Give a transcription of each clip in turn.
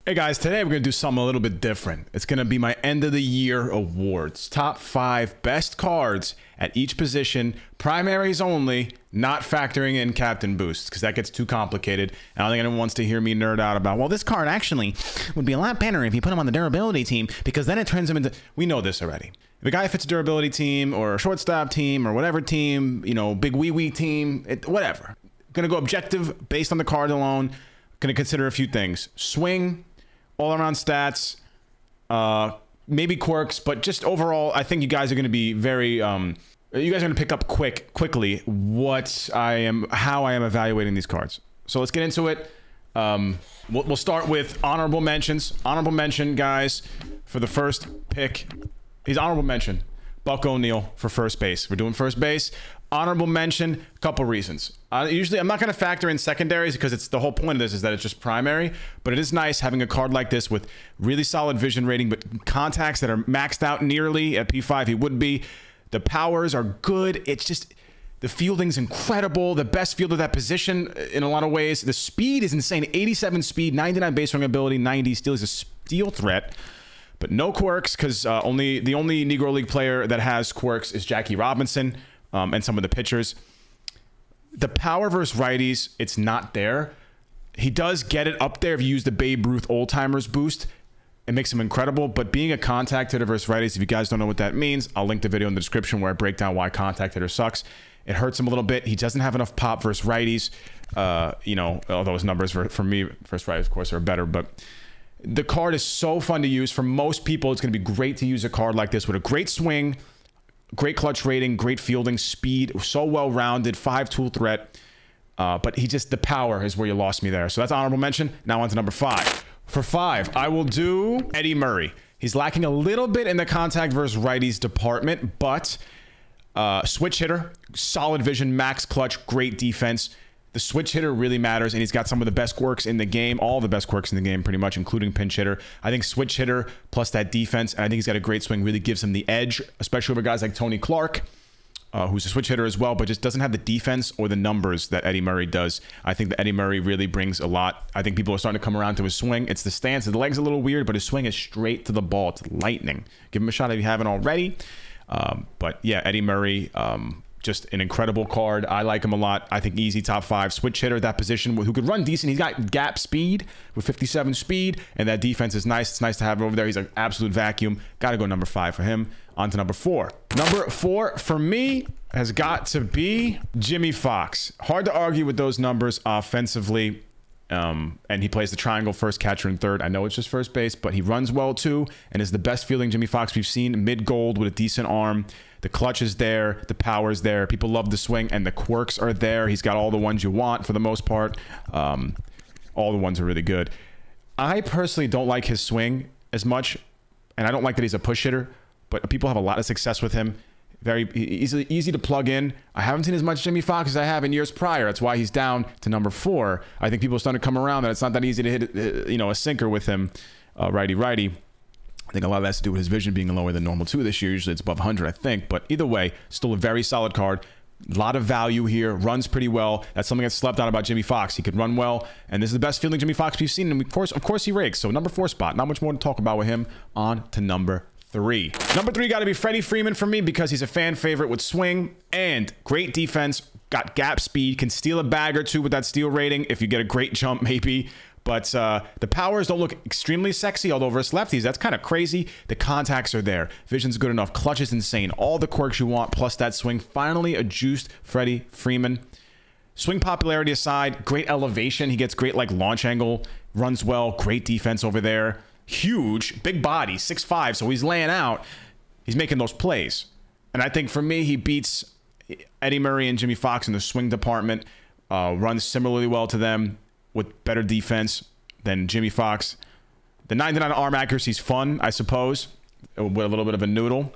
Hey guys, today we're going to do something a little bit different. It's going to be my end of the year awards. Top 5 best cards at each position, primaries only, not factoring in captain boosts, because that gets too complicated. I don't think anyone wants to hear me nerd out about, well, this card actually would be a lot better if you put him on the durability team, because then it turns him into... We know this already. If a guy fits a durability team or a shortstop team or whatever team, you know, big wee team, whatever. Going to go objective based on the card alone. Going to consider a few things. Swing, all-around stats, maybe quirks, but just overall, I think you guys are going to be very, you guys are going to pick up quickly how I am evaluating these cards. So let's get into it. We'll start with honorable mentions. Honorable mention, guys, for the first pick. He's honorable mention. Buck O'Neil for first base. We're doing first base. Honorable mention, a couple reasons. Usually, I'm not going to factor in secondaries because it's the whole point of this is that it's just primary. But it is nice having a card like this with really solid vision rating, but contacts that are maxed out nearly at P5. He would be. The powers are good. It's just the fielding's incredible. The best fielder of that position in a lot of ways. The speed is insane. 87 speed, 99 base running ability, 90 steal. He's a steal threat. But no quirks because the only Negro League player that has quirks is Jackie Robinson. And some of the pitchers. The power versus righties, it's not there. He does get it up there if you use the Babe Ruth Old Timers boost. It makes him incredible, but being a contact hitter versus righties, if you guys don't know what that means, I'll link the video in the description where I break down why contact hitter sucks. It hurts him a little bit. He doesn't have enough pop versus righties. You know, although his numbers for me versus righties, of course, are better, but the card is so fun to use. For most people, it's going to be great to use a card like this with a great swing, great clutch rating, great fielding, speed, so well-rounded, 5-tool threat. But the power is where you lost me there. So that's honorable mention. Now on to number 5. For 5, I will do Eddie Murray. He's lacking a little bit in the contact versus righties department, but switch hitter, solid vision, max clutch, great defense. The switch hitter really matters, and he's got some of the best quirks in the game, all the best quirks in the game, pretty much, including pinch hitter. I think switch hitter plus that defense, and I think he's got a great swing, really gives him the edge, especially over guys like Tony Clark, who's a switch hitter as well, but just doesn't have the defense or the numbers that Eddie Murray does. I think that Eddie Murray really brings a lot. I think people are starting to come around to his swing. It's the stance. The leg's a little weird, but his swing is straight to the ball. It's lightning. Give him a shot if you haven't already. But yeah, Eddie Murray, just an incredible card. I like him a lot. I think easy top 5 switch hitter at that position who could run decent. He's got gap speed with 57 speed, and that defense is nice. It's nice to have him over there. He's an absolute vacuum. Got to go number 5 for him. On to number 4. Number 4 for me has got to be Jimmy Fox. Hard to argue with those numbers offensively. And he plays the triangle, first, catcher, and third. I know it's just first base, but he runs well too and is the best fielding Jimmy Fox we've seen. Mid-gold with a decent arm. The clutch is there. The power is there. People love the swing, and the quirks are there. He's got all the ones you want for the most part. All the ones are really good. I personally don't like his swing as much, and I don't like that he's a push hitter, but people have a lot of success with him. Very easy to plug in. I haven't seen as much Jimmy Fox as I have in years prior. That's why he's down to number 4. I think people are starting to come around that it's not that easy to hit, you know, a sinker with him, righty. I think a lot of that has to do with his vision being lower than normal too this year. Usually it's above 100, I think. But either way, still a very solid card. A lot of value here. Runs pretty well. That's something that's slept on about Jimmy Fox. He could run well, and this is the best fielding Jimmy Fox we've seen. And of course, he rakes. So number 4 spot. Not much more to talk about with him. On to number 3. Number 3 got to be Freddie Freeman for me because he's a fan favorite with swing and great defense. Got gap speed. Can steal a bag or two with that steal rating if you get a great jump, maybe. But the powers don't look extremely sexy, although versus lefties, that's kind of crazy. The contacts are there. Vision's good enough. Clutch is insane. All the quirks you want, plus that swing. Finally, a juiced Freddie Freeman. Swing popularity aside, great elevation. He gets great like launch angle. Runs well. Great defense over there. Huge. Big body. 6'5", so he's laying out. He's making those plays. And I think for me, he beats Eddie Murray and Jimmy Fox in the swing department. Runs similarly well to them, with better defense than Jimmy Fox. The 99 arm accuracy is fun, I suppose, with a little bit of a noodle.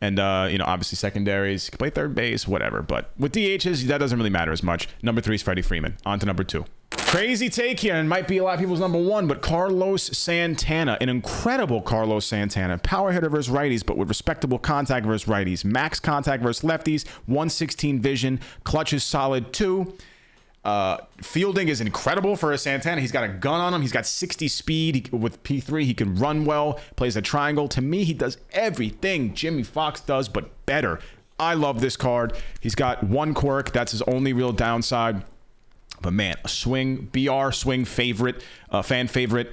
And, you know, obviously secondaries, can play third base, whatever. But with DHs, that doesn't really matter as much. Number 3 is Freddie Freeman. On to number 2. Crazy take here, and might be a lot of people's number 1, but Carlos Santana. An incredible Carlos Santana. Power hitter versus righties, but with respectable contact versus righties. Max contact versus lefties. 116 vision. Clutch is solid too. Fielding is incredible for a Santana. He's got a gun on him. He's got 60 speed. With P3, he can run well, plays a triangle. To me, he does everything Jimmy Fox does, but better. I love this card. He's got one quirk. That's his only real downside. But man, a swing, BR swing favorite, fan favorite.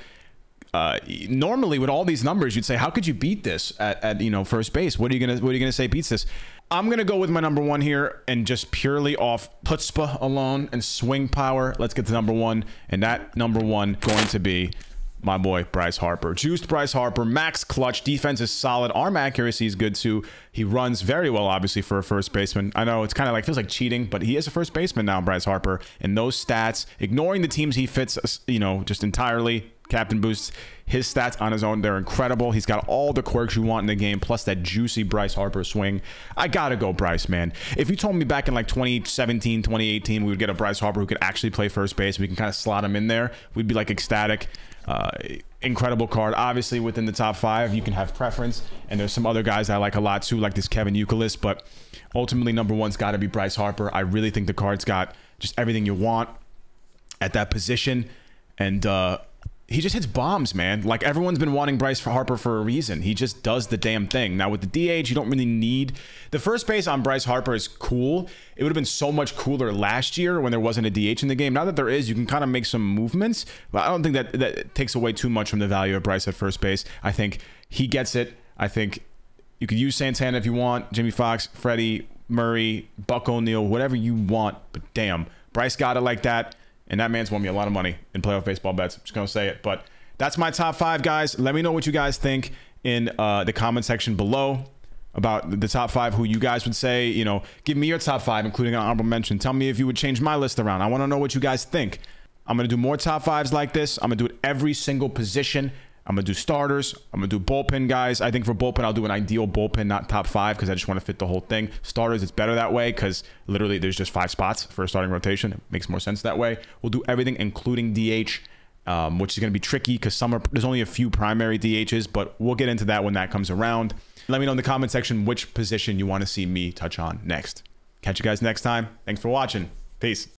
Normally with all these numbers, you'd say, how could you beat this at first base? What are you gonna say beats this? I'm gonna go with my number one here, and just purely off chutzpah alone and swing power. Let's get to number one, and that number one going to be my boy Bryce Harper. Juiced Bryce Harper, max clutch, defense is solid, arm accuracy is good too. He runs very well, obviously, for a first baseman. I know it's kind of like, feels like cheating, but he is a first baseman now, Bryce Harper. And those stats, ignoring the teams he fits, just entirely, captain boosts, his stats on his own, they're incredible. He's got all the quirks you want in the game, plus that juicy Bryce Harper swing. I gotta go Bryce, man. If you told me back in like 2017, 2018, we would get a Bryce Harper who could actually play first base, we can kind of slot him in there, we'd be like ecstatic. Incredible card. Obviously within the top 5 you can have preference, and there's some other guys I like a lot too, like this Kevin Youkilis, but ultimately number one's got to be Bryce Harper. I really think the card's got just everything you want at that position, and he just hits bombs, man. Like, everyone's been wanting Bryce Harper for a reason. He just does the damn thing. Now, with the DH, you don't really need... The first base on Bryce Harper is cool. It would have been so much cooler last year when there wasn't a DH in the game. Now that there is, you can kind of make some movements. But I don't think that takes away too much from the value of Bryce at first base. I think he gets it. I think you could use Santana if you want, Jimmy Fox, Freddie, Murray, Buck O'Neil, whatever you want. But damn, Bryce got it like that. And that man's won me a lot of money in playoff baseball bets. I'm just going to say it. But that's my top 5, guys. Let me know what you guys think in the comment section below about the top 5, who you guys would say, give me your top 5, including an honorable mention. Tell me if you would change my list around. I want to know what you guys think. I'm going to do more top 5s like this. I'm going to do it every single position. I'm going to do starters. I'm going to do bullpen, guys. I think for bullpen, I'll do an ideal bullpen, not top 5, because I just want to fit the whole thing. Starters, it's better that way, because literally there's just 5 spots for a starting rotation. It makes more sense that way. We'll do everything, including DH, which is going to be tricky, because there's only a few primary DHs, but we'll get into that when that comes around. Let me know in the comment section which position you want to see me touch on next. Catch you guys next time. Thanks for watching. Peace.